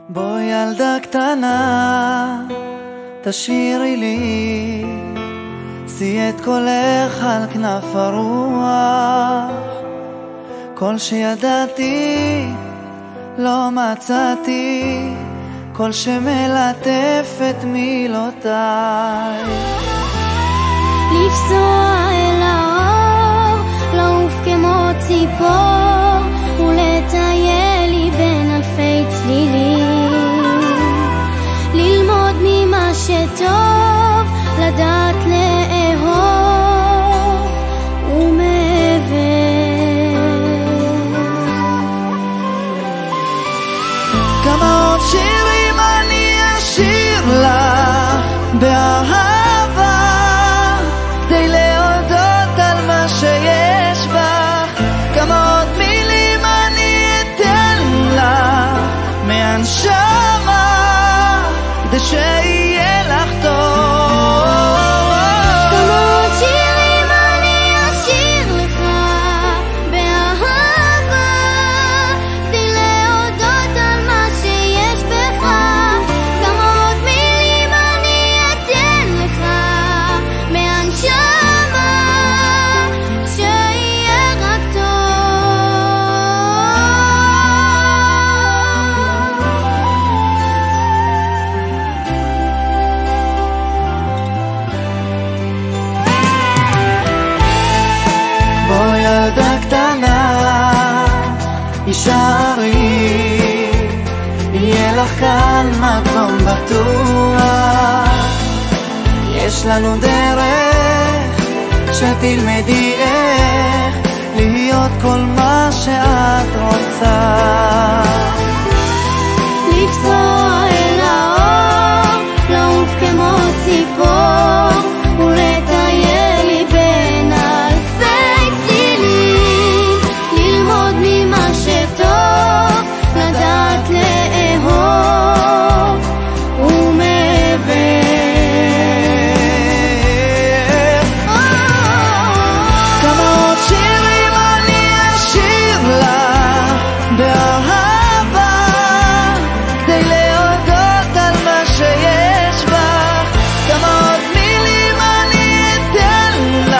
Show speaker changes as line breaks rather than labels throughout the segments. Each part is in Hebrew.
בואי ילדה קטנה, תשאירי לי, שיא את קולך על כנף הרוח. כל שידעתי לא מצאתי, כל שמלטף את מילותיי.
לפסוע אל האור, לעוף כמו ציפור, ולטייל לי בין אלפי צלילים, ללמוד ממה שטוב, לדעת לאהוב ומעבר.
כמה עוד שירים אני אשיר לך באהבה, כדי להודות על מה שיש בך. כמה עוד מילים אני אתן לך מהנשמה, כדי שיהיה לך טוב.
כמה עוד שירים אני אשיר לך באהבה, כדי להודות על מה שיש בך. כמה עוד מילים אני אתן לך מהנשמה, שיהיה רק
בואי ילדה קטנה, הישארי, יהיה לך כאן מקום בטוח. יש לנו דרך שתלמדי איך להיות כל מה שאת רוצה.
לפסוע אל האור, לעוף כמו ציפור, ולטייל לי בין אלפי צלילים, ללמוד ממה שטוב, לדעת לאהוב ומעבר.
כמה עוד שירים אני אשיר לך באהבה, כדי להודות על מה שיש בך. כמה עוד מילים אני אתן לך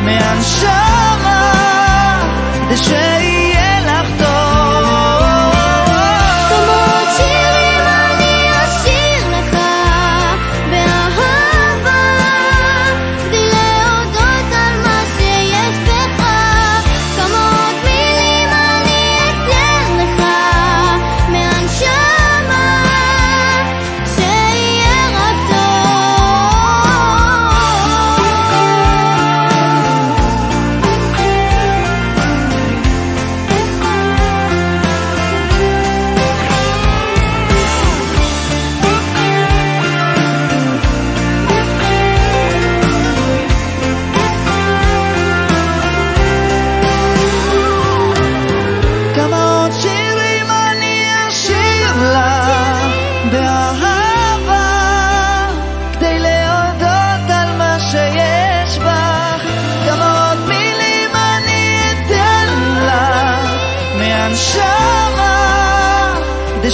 מהנשמה, כדי שיהיה לך טוב.
כמה עוד שירים אני אשיר לך באהבה, כדי להודות על מה שיש בך. כמה עוד מילים אני אתן לך מהנשמה, שיהיה רק
כמה עוד שירים אני אשיר לך באהבה, כדי להודות על מה שיש בך. כמה עוד מילים אני אתן לך מהנשמה, כדי